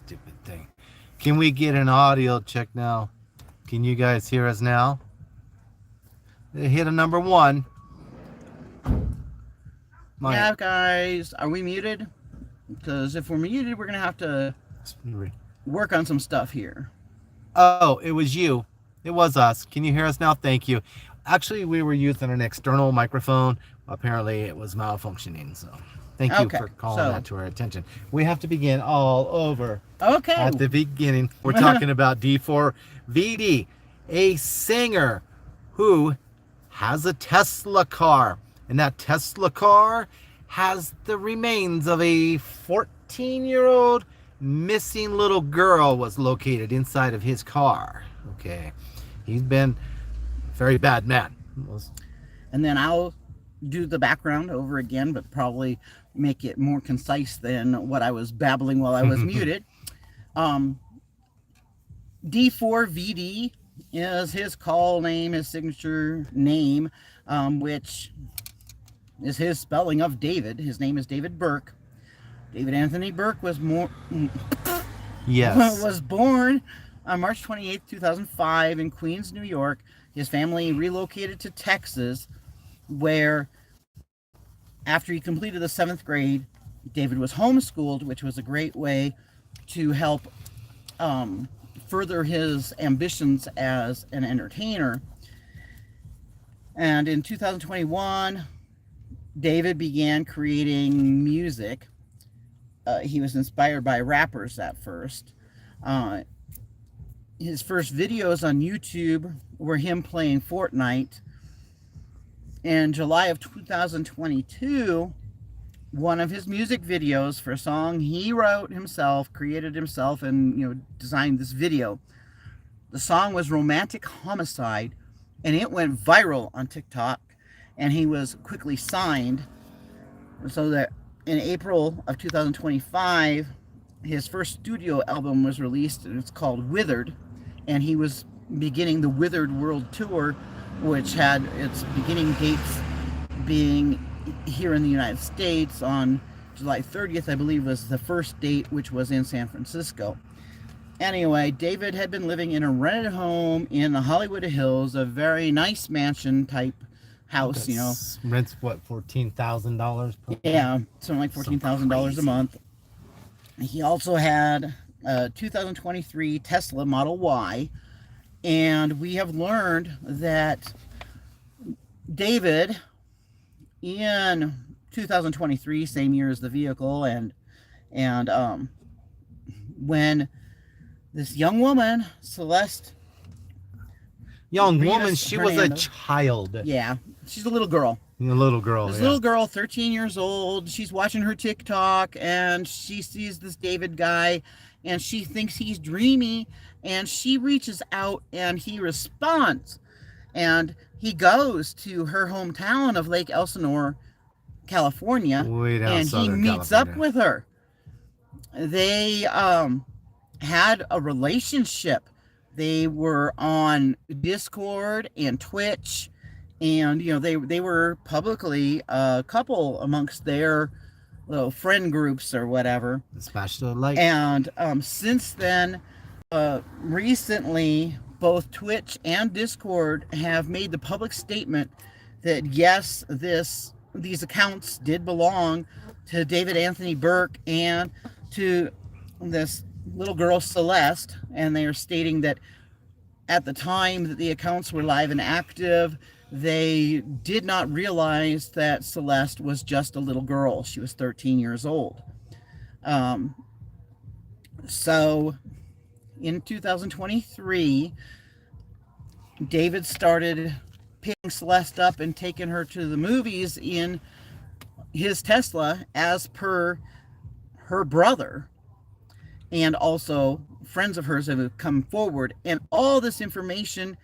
stupid thing. Can we get an audio check now? Can you guys hear us now? Hit a number 1. Yeah, guys, are we muted? Because if we're muted, we're going to have to work on some stuff here. Oh, it was you. It was us. Can you hear us now? Thank you. Actually, we were using an external microphone. Apparently, it was malfunctioning, so... Thank you for calling that to our attention. We have to begin all over. Okay. At the beginning, we're talking about D4vd, a singer who has a Tesla car. And that Tesla car has the remains of a 14-year-old missing little girl was located inside of his car. Okay. He's been a very bad man. And then I'll do the background over again, but probably make it more concise than what I was babbling while I was muted. D4vd is his call name, his signature name, which is his spelling of David. His name is David Burke. David Anthony Burke was was born on March 28th, 2005 in Queens, New York. His family relocated to Texas, where after he completed the 7th grade, David was homeschooled, which was a great way to help further his ambitions as an entertainer. And in 2021, David began creating music. He was inspired by rappers at first. His first videos on YouTube were him playing Fortnite. In July of 2022, one of his music videos for a song he wrote himself, created himself, and designed this video. The song was Romantic Homicide, and it went viral on TikTok, and he was quickly signed. So that in April of 2025, his first studio album was released, and it's called Withered, and he was beginning the Withered World Tour, which had its beginning dates being here in the United States on July 30th, I believe, was the first date, which was in San Francisco. Anyway, David had been living in a rented home in the Hollywood Hills, a very nice mansion type house. Rents what, $14,000? Yeah, something like $14,000 a month. He also had a 2023 Tesla Model Y. And we have learned that David, in 2023, same year as the vehicle, and when this young woman, Celeste, she was a child. Yeah, she's a little girl. A little girl. This little girl, 13 years old. She's watching her TikTok, and she sees this David guy, and she thinks he's dreamy. And she reaches out and he responds. And he goes to her hometown of Lake Elsinore, California. And he meets up with her. They had a relationship. They were on Discord and Twitch. And, they were publicly a couple amongst their little friend groups or whatever. And since then... recently, both Twitch and Discord have made the public statement that yes, these accounts did belong to David Anthony Burke and to this little girl Celeste, and they are stating that at the time that the accounts were live and active, they did not realize that Celeste was just a little girl. She was 13 years old. So in 2023, David started picking Celeste up and taking her to the movies in his Tesla as per her brother. And also friends of hers have come forward. And all this information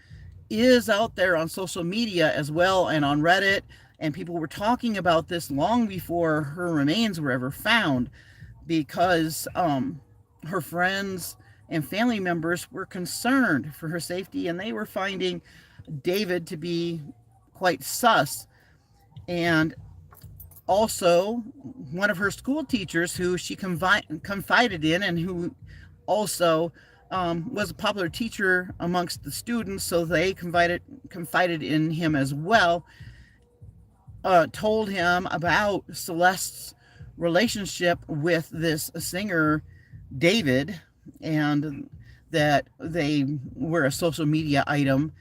is out there on social media as well and on Reddit. And people were talking about this long before her remains were ever found, because her friends and family members were concerned for her safety, and they were finding David to be quite sus. And also, one of her school teachers who she confided in and who also was a popular teacher amongst the students, so they confided in him as well. Told him about Celeste's relationship with this singer, David, and that they were a social media item,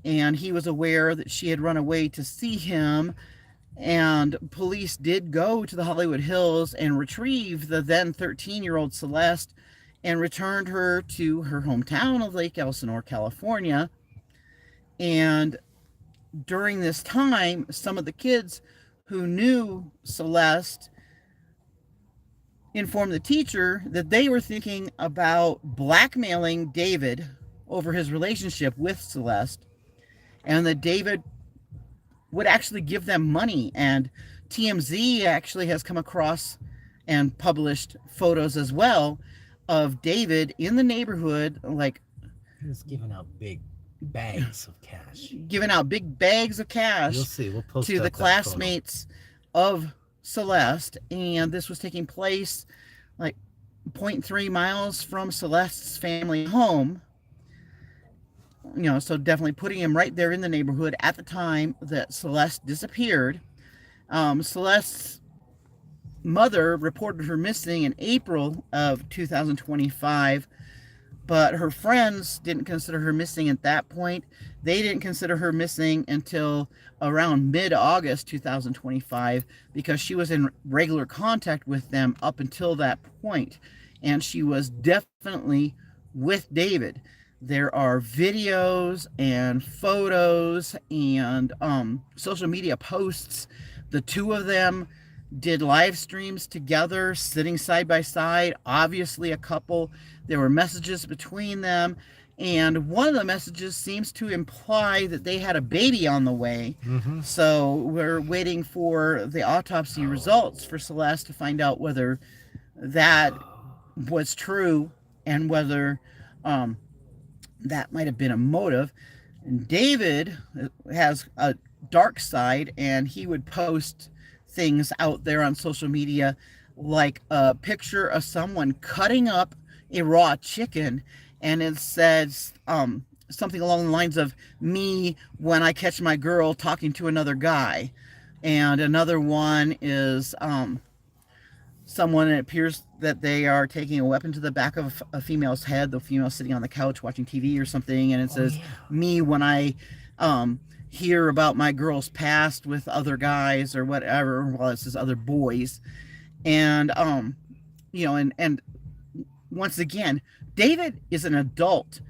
and he was aware that she had run away to see him. And police did go to the Hollywood Hills and retrieve the then 13-year-old Celeste and returned her to her hometown of Lake Elsinore, California. And during this time, some of the kids who knew Celeste informed the teacher that they were thinking about blackmailing David over his relationship with Celeste, and that David would actually give them money. And TMZ actually has come across and published photos as well of David in the neighborhood, like He was giving out big bags of cash. giving out big bags of cash You'll see. We'll post to up the that classmates of Celeste. And this was taking place like 0.3 miles from Celeste's family home. So definitely putting him right there in the neighborhood at the time that Celeste disappeared. Celeste's mother reported her missing in April of 2025, but her friends didn't consider her missing at that point. They didn't consider her missing until around mid-August 2025, because she was in regular contact with them up until that point, and she was definitely with David. There are videos and photos and social media posts. The two of them did live streams together, sitting side by side, obviously a couple. There were messages between them, and one of the messages seems to imply that they had a baby on the way. Mm-hmm. So we're waiting for the autopsy results for Celeste to find out whether that was true and whether that might have been a motive. And David has a dark side, and he would post things out there on social media, like a picture of someone cutting up a raw chicken, and it says something along the lines of "me when I catch my girl talking to another guy." And another one is someone, it appears that they are taking a weapon to the back of a female's head, the female sitting on the couch watching TV or something, and it says "me when I hear about my girl's past with other guys," or whatever. Well, it says other boys. And and once again, David is an adult.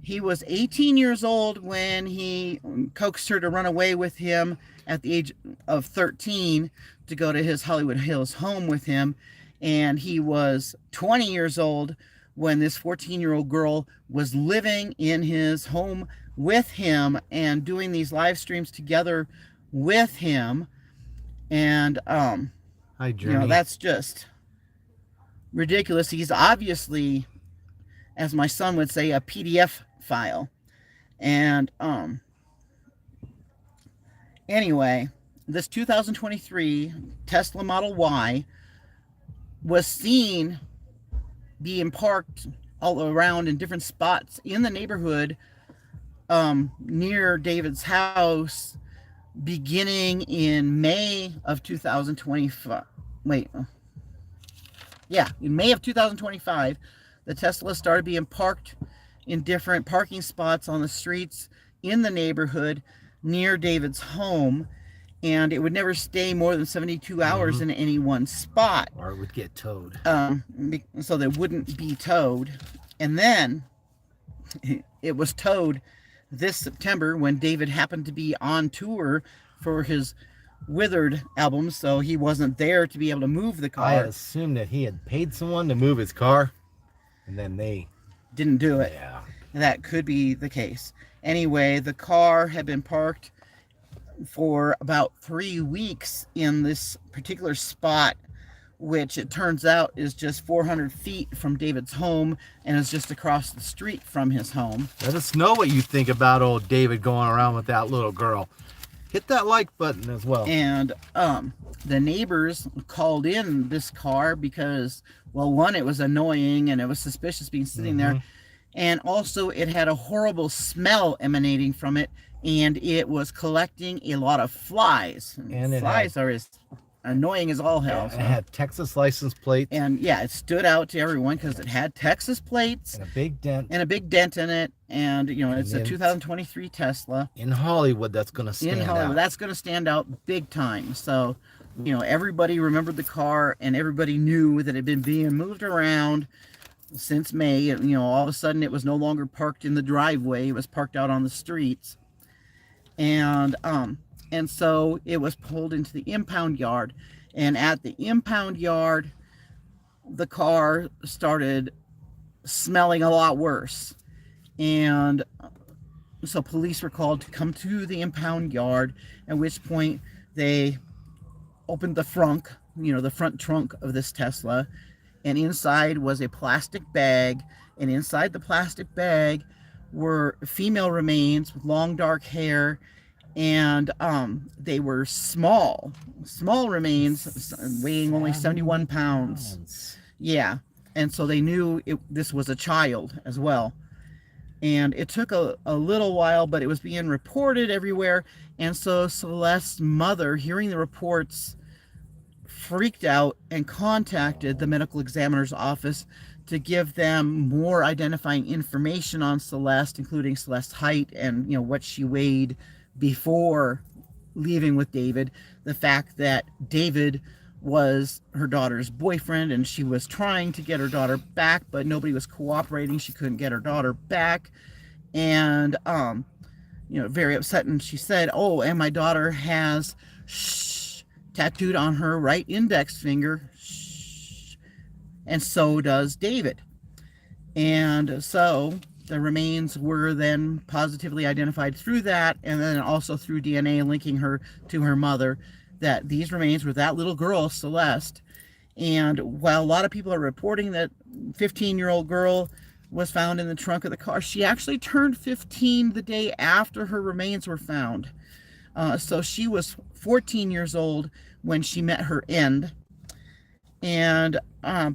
He was 18 years old when he coaxed her to run away with him at the age of 13 to go to his Hollywood Hills home with him. And he was 20 years old when this 14-year-old girl was living in his home with him and doing these live streams together with him. And Hi, Journey. that's just ridiculous. He's obviously, as my son would say, a PDF file. And anyway, this 2023 Tesla Model Y was seen being parked all around in different spots in the neighborhood near David's house, beginning in May of 2025. In May of 2025, the Tesla started being parked in different parking spots on the streets in the neighborhood near David's home, and it would never stay more than 72 hours in any one spot. Or it would get towed. So they wouldn't be towed. And then it was towed this September when David happened to be on tour for his Withered album, so he wasn't there to be able to move the car. I assumed that he had paid someone to move his car, and then they didn't do it. Yeah. That could be the case. Anyway, the car had been parked for about 3 weeks in this particular spot, which it turns out is just 400 feet from David's home and is just across the street from his home. Let us know what you think about old David going around with that little girl. hit that like button as well. And the neighbors called in this car because, well, one, it was annoying and it was suspicious being sitting there, and also it had a horrible smell emanating from it, and it was collecting a lot of flies. And flies are as annoying as all hell. Yeah, it had Texas license plates. And yeah, it stood out to everyone because it had Texas plates and a big dent. And a big dent in it. And, you know, it's a 2023 Tesla. In Hollywood, that's going to stand out. That's going to stand out big time. So, you know, everybody remembered the car, and everybody knew that it had been being moved around since May. And, you know, all of a sudden it was no longer parked in the driveway. It was parked out on the streets. And so it was pulled into the impound yard. And at the impound yard, the car started smelling a lot worse. And so police were called to come to the impound yard, at which point they opened the front, you know, the front trunk of this Tesla. And inside was a plastic bag. And inside the plastic bag were female remains with long dark hair. And they were small remains, weighing only 71 pounds. Yeah. And so they knew this was a child as well. And it took a little while, but it was being reported everywhere. And so Celeste's mother, hearing the reports, freaked out and contacted the medical examiner's office to give them more identifying information on Celeste, including Celeste's height and, you know, what she weighed before leaving with David, the fact that David was her daughter's boyfriend and she was trying to get her daughter back, but nobody was cooperating. She couldn't get her daughter back. And, you know, very upset. And she said, oh, and my daughter has tattooed on her right index finger. And so does David. And so the remains were then positively identified through that, and then also through DNA linking her to her mother, that these remains were that little girl, Celeste. And while a lot of people are reporting that 15-year-old girl was found in the trunk of the car, she actually turned 15 the day after her remains were found. So she was 14 years old when she met her end. And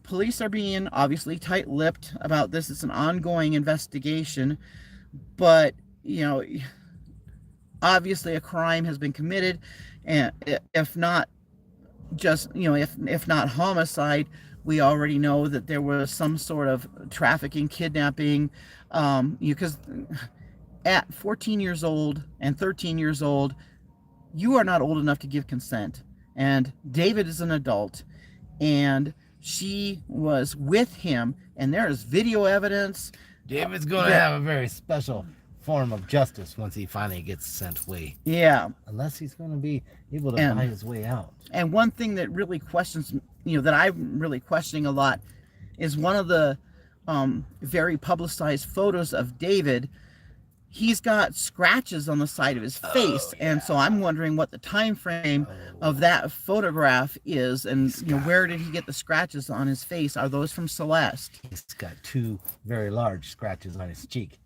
police are being obviously tight-lipped about this. It's an ongoing investigation, but, you know, obviously a crime has been committed, and if not just, you know, if not homicide, we already know that there was some sort of trafficking, kidnapping, because at 14 years old and 13 years old, you are not old enough to give consent. And David is an adult, and she was with him, and there is video evidence. David's going to have a very special form of justice once he finally gets sent away. Yeah. Unless he's going to be able to buy his way out. And one thing that really questions, you know, that I'm really questioning a lot is one of the very publicized photos of David. He's got scratches on the side of his face, and so I'm wondering what the time frame of that photograph is, and you know, where did he get the scratches on his face? Are those from Celeste? He's got 2 very large scratches on his cheek.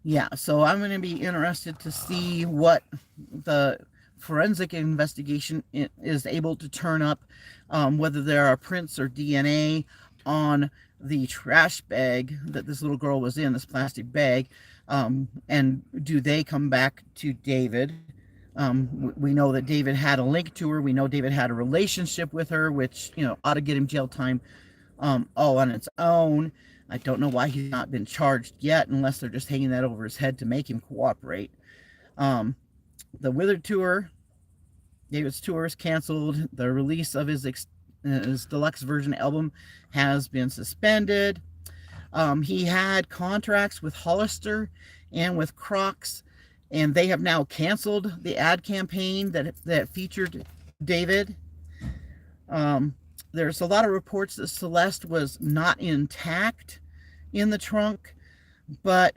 Yeah, so I'm going to be interested to see what the forensic investigation is able to turn up, whether there are prints or DNA on the trash bag that this little girl was in, this plastic bag. And do they come back to David? We know that David had a link to her. We know David had a relationship with her, which, you know, ought to get him jail time all on its own. I don't know why he's not been charged yet, unless they're just hanging that over his head to make him cooperate. The Withered tour, David's tour is canceled. The release of his deluxe version album has been suspended. He had contracts with Hollister and with Crocs, and they have now canceled the ad campaign that featured David. There's a lot of reports that Celeste was not intact in the trunk, but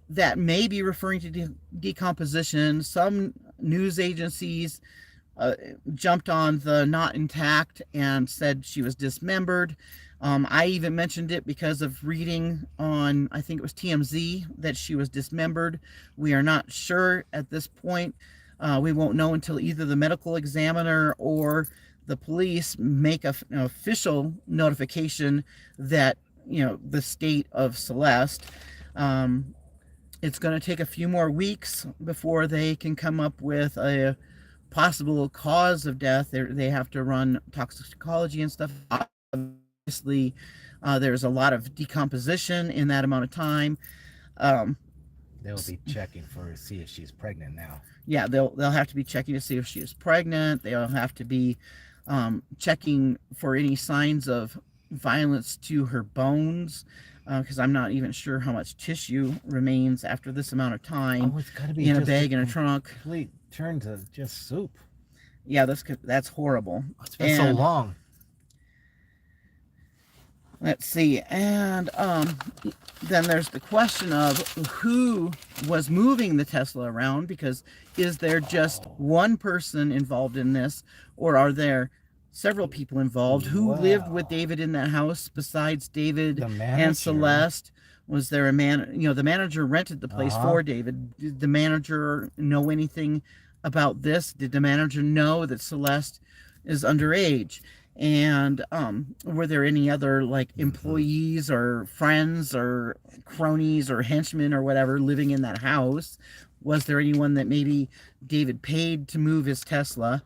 that may be referring to decomposition. Some news agencies jumped on the not intact and said she was dismembered. I even mentioned it because of reading on, I think it was TMZ, that she was dismembered. We are not sure at this point We won't know until either the medical examiner or the police make an official notification that, the state of Celeste. It's going to take a few more weeks before they can come up with a possible cause of death. They have to run toxicology and stuff. Obviously, there's a lot of decomposition in that amount of time. They'll be checking to see if she's pregnant now. Yeah, they'll have to be checking to see if she is pregnant. They'll have to be checking for any signs of violence to her bones, because I'm not even sure how much tissue remains after this amount of time. Oh, it's got to be in a bag in a trunk. Complete turn to just soup. Yeah, that's horrible. It's been so long. Let's see, and then there's the question of who was moving the Tesla around, because is there just one person involved in this, or are there several people involved? Who lived with David in that house besides David and Celeste? Was there a man, the manager rented the place for David. Did the manager know anything about this? Did the manager know that Celeste is underage? And were there any other like employees or friends or cronies or henchmen or whatever living in that house? Was there anyone that maybe David paid to move his Tesla?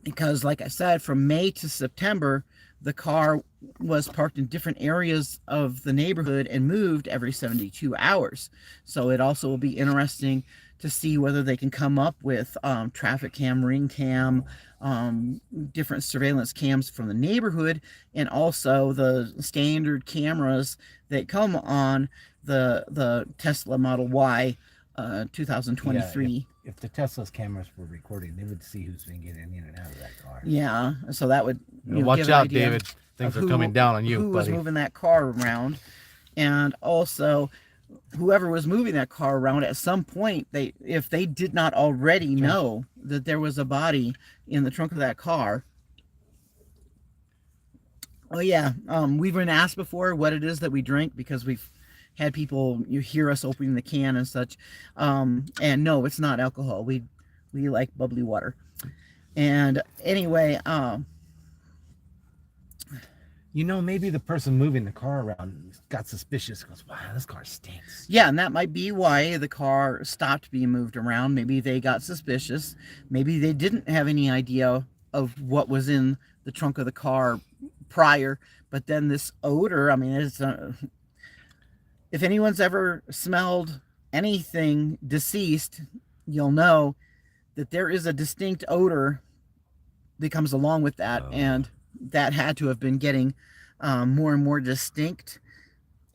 Because like I said, from May to September, the car was parked in different areas of the neighborhood and moved every 72 hours. So it also will be interesting to see whether they can come up with traffic cam, ring cam, different surveillance cams from the neighborhood, and also the standard cameras that come on the Tesla Model Y 2023. Yeah, if the Tesla's cameras were recording, they would see who's been getting in and out of that car. Yeah, so that would watch out, David. Things are coming down on you, who buddy. was moving that car around, and also whoever was moving that car around, at some point, if they did not already know that there was a body in the trunk of that car. Oh yeah, we've been asked before what it is that we drink, because we've had people, you hear us opening the can and such, and no, it's not alcohol. We like bubbly water. And anyway, maybe the person moving the car around got suspicious, goes, wow, this car stinks. Yeah, and that might be why the car stopped being moved around. Maybe they got suspicious. Maybe they didn't have any idea of what was in the trunk of the car prior, but then this odor, I mean, it's if anyone's ever smelled anything deceased, you'll know that there is a distinct odor that comes along with that, and that had to have been getting more and more distinct,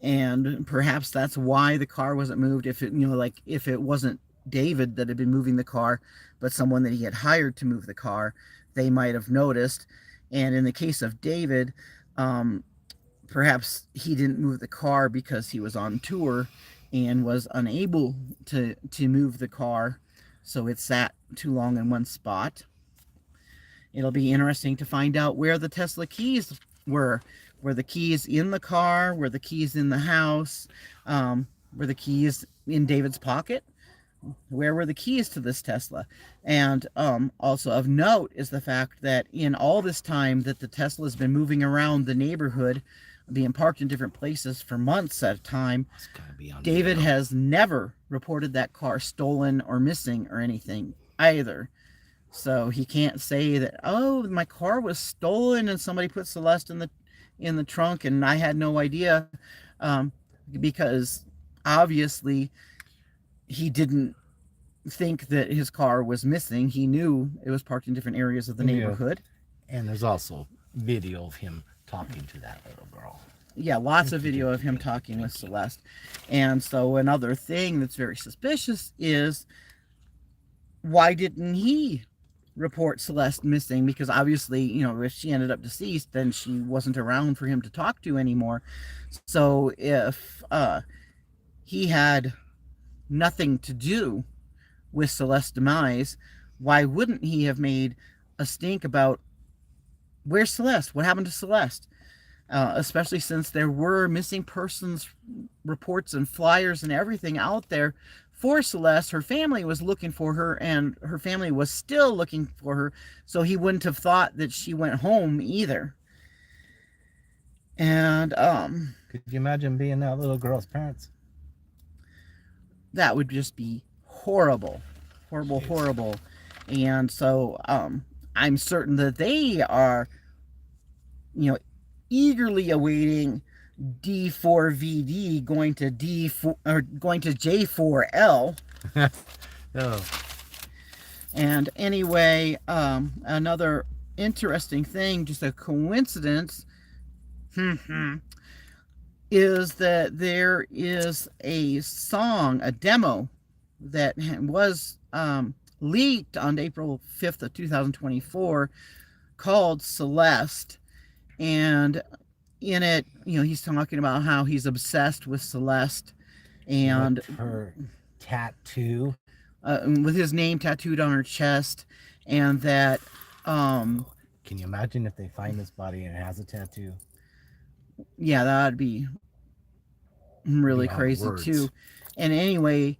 and perhaps that's why the car wasn't moved. If it, if it wasn't David that had been moving the car, but someone that he had hired to move the car, they might have noticed. And in the case of David, perhaps he didn't move the car because he was on tour and was unable to move the car, so it sat too long in one spot. It'll be interesting to find out where the Tesla keys were. Were the keys in the car? Were the keys in the house? Were the keys in David's pocket? Where were the keys to this Tesla? And also of note is the fact that in all this time that the Tesla has been moving around the neighborhood, being parked in different places for months at a time, David has never reported that car stolen or missing or anything either. So he can't say that, oh, my car was stolen and somebody put Celeste in the trunk and I had no idea, because obviously he didn't think that his car was missing. He knew it was parked in different areas of the neighborhood. And there's also video of him talking to that little girl. Yeah, lots of video of him talking with Celeste. And so another thing that's very suspicious is, why didn't he report Celeste missing? Because obviously, if she ended up deceased, then she wasn't around for him to talk to anymore. So if he had nothing to do with Celeste's demise, why wouldn't he have made a stink about, where's Celeste? What happened to Celeste? Especially since there were missing persons reports and flyers and everything out there for Celeste. Her family was looking for her, and her family was still looking for her, so he wouldn't have thought that she went home either. And could you imagine being that little girl's parents? That would just be horrible. Horrible. Jeez. Horrible. And so I'm certain that they are, eagerly awaiting D4vd going to J4L. Oh. And anyway, another interesting thing, just a coincidence, is that there is a song, a demo that was leaked on April 5th of 2024 called Celeste. And in it, he's talking about how he's obsessed with Celeste and with her tattoo, with his name tattooed on her chest, and that can you imagine if they find this body and it has a tattoo? Yeah, that'd be really crazy words. Too. And anyway,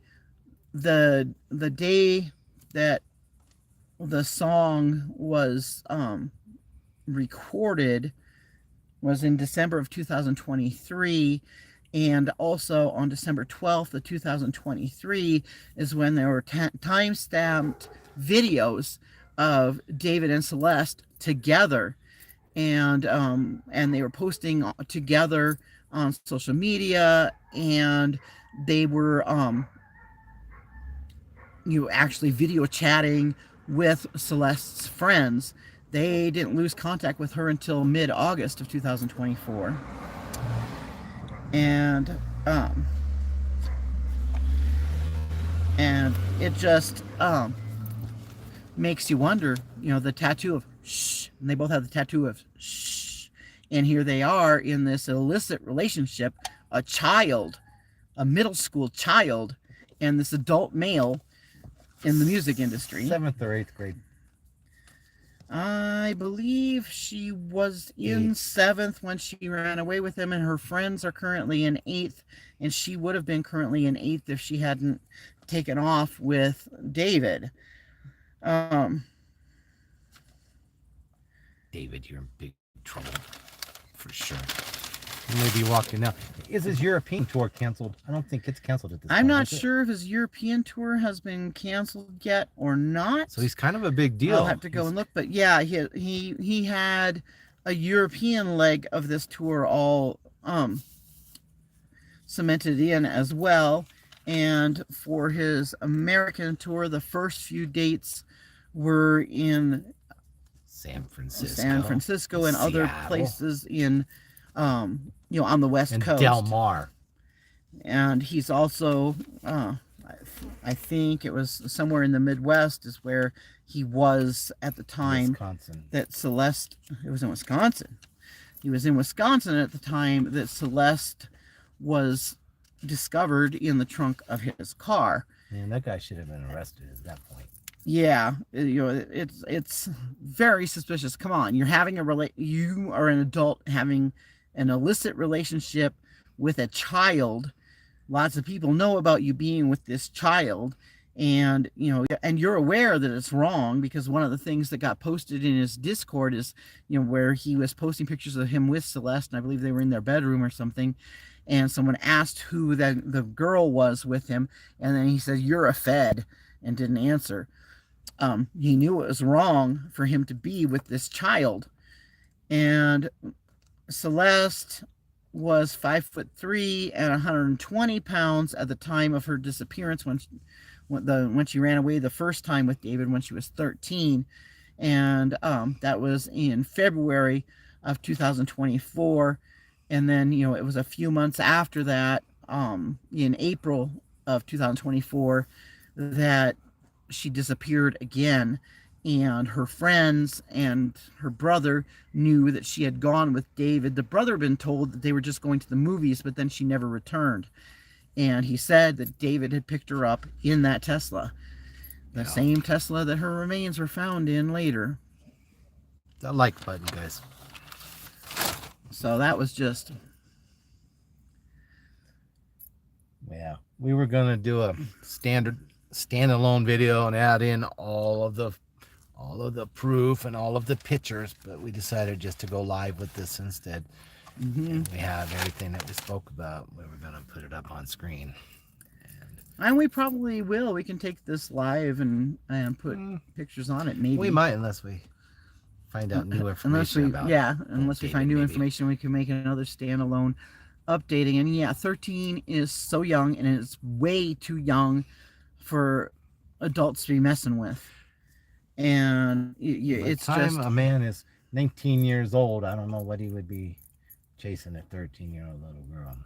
the day that the song was recorded was in December of 2023, and also on December 12th of 2023 is when there were time-stamped videos of David and Celeste together, and they were posting together on social media, and they were actually video chatting with Celeste's friends. They didn't lose contact with her until mid-August of 2024. And it just makes you wonder, the tattoo of shh, and they both have the tattoo of shh, and here they are in this illicit relationship, a middle school child, and this adult male in the music industry. 7th or 8th grade. I believe she was in 7th when she ran away with him, and her friends are currently in 8th, and she would have been currently in 8th if she hadn't taken off with David. David, you're in big trouble, for sure. You may be walking now. Is his European tour canceled? I don't think it's canceled at this point. I'm not sure if his European tour has been canceled yet or not. So he's kind of a big deal. I'll have to go and look. But yeah, he had a European leg of this tour all cemented in as well. And for his American tour, the first few dates were in San Francisco and Seattle, other places in on the West Coast. Del Mar. And he's also, I think it was somewhere in the Midwest is where he was at the time. Wisconsin. That Celeste, it was in Wisconsin. He was in Wisconsin at the time that Celeste was discovered in the trunk of his car. Man, that guy should have been arrested at that point. Yeah, it's very suspicious. Come on, you are an adult having an illicit relationship with a child. Lots of people know about you being with this child, and you're aware that it's wrong, because one of the things that got posted in his Discord is where he was posting pictures of him with Celeste, and I believe they were in their bedroom or something, and someone asked who the girl was with him, and then he said, "You're a Fed," and didn't answer. He knew it was wrong for him to be with this child. And Celeste was 5'3" and 120 pounds at the time of her disappearance when she ran away the first time with David when she was 13. And that was in February of 2024. And then, it was a few months after that, in April of 2024, that she disappeared again, and her friends and her brother knew that she had gone with David. The brother had been told that they were just going to the movies, but then she never returned. And he said that David had picked her up in that Tesla, the same Tesla that her remains were found in later. That like button, guys. So that was just... Yeah. We were gonna do a standalone video and add in all of the proof and all of the pictures, but we decided just to go live with this instead. And we have everything that we spoke about. We were gonna put it up on screen. And we probably will. We can take this live and put pictures on it, maybe. We might, unless we find out new information about it. Yeah, unless we find new information, we can make another standalone updating. And yeah, 13 is so young, and it's way too young for adults to be messing with. And it's By the time just a man is 19 years old, I don't know what he would be chasing a 13-year-old little girl.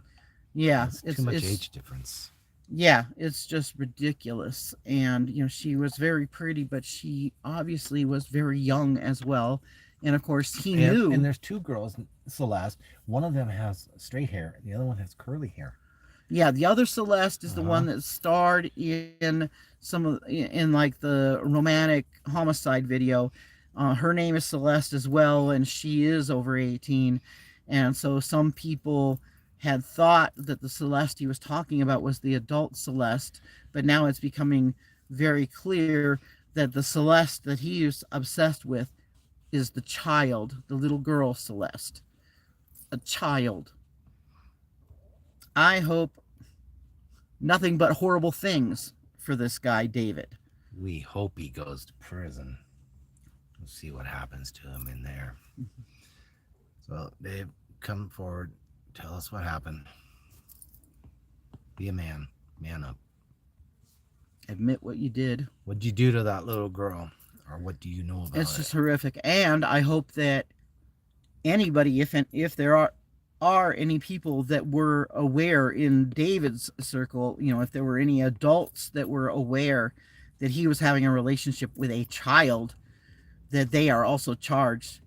Yeah, it's too much age difference. Yeah, it's just ridiculous. And you know, she was very pretty, but she obviously was very young as well. And of course, he knew. And there's two girls, Celeste. One of them has straight hair, the other one has curly hair. Yeah, the other Celeste is the one that starred in in like the romantic homicide video. Her name is Celeste as well, and she is over 18. And so some people had thought that the Celeste he was talking about was the adult Celeste, but now it's becoming very clear that the Celeste that he is obsessed with is the child, the little girl Celeste. A child. I hope nothing but horrible things for this guy, David. We hope he goes to prison. We'll see what happens to him in there. So, Dave, come forward. Tell us what happened. Be a man. Man up. Admit what you did. What'd you do to that little girl? Or what do you know about it? It's just horrific. And I hope that anybody, if there are any people that were aware in David's circle, you know, if there were any adults that were aware that he was having a relationship with a child, that they are also charged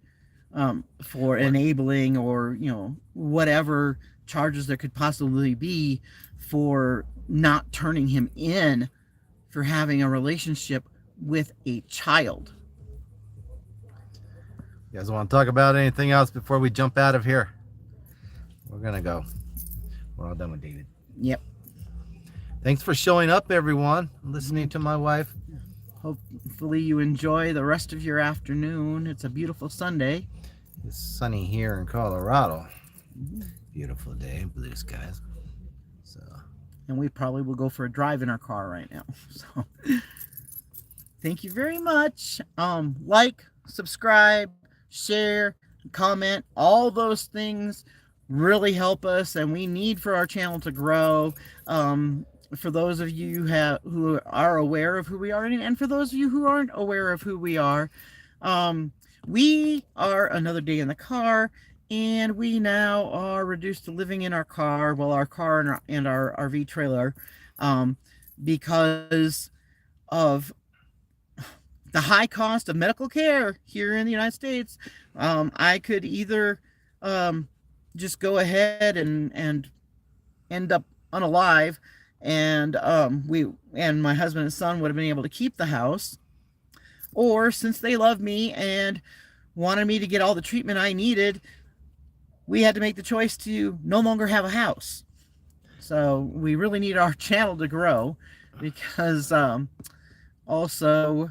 for enabling, or you know, whatever charges there could possibly be for not turning him in for having a relationship with a child. You guys want to talk about anything else before we jump out of here? We're gonna go. We're all done with David. Yep. Thanks for showing up, everyone, listening to my wife. Hopefully you enjoy the rest of your afternoon. It's a beautiful Sunday. It's sunny here in Colorado. Beautiful day, blue skies. So, and we probably will go for a drive in our car right now. So, thank you very much. Like, subscribe, share, comment. All those things really help us, and we need for our channel to grow. For those of you who are aware of who we are, and for those of you who aren't aware of who we are Another Day in the Car, and we now are reduced to living in our car, well, our car and our RV trailer, because of the high cost of medical care here in the United States. I could either just go ahead and end up unalive, and my husband and son would have been able to keep the house, or since they love me and wanted me to get all the treatment I needed, we had to make the choice to no longer have a house. So we really need our channel to grow, because also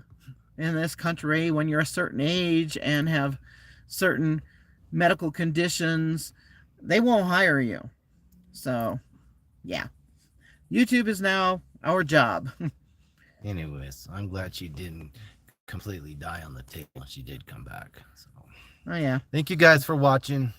in this country, when you're a certain age and have certain medical conditions, they won't hire you. So yeah, YouTube is now our job. anyways, I'm glad she didn't completely die on the table. She did come back. So, Oh yeah. thank you guys for watching.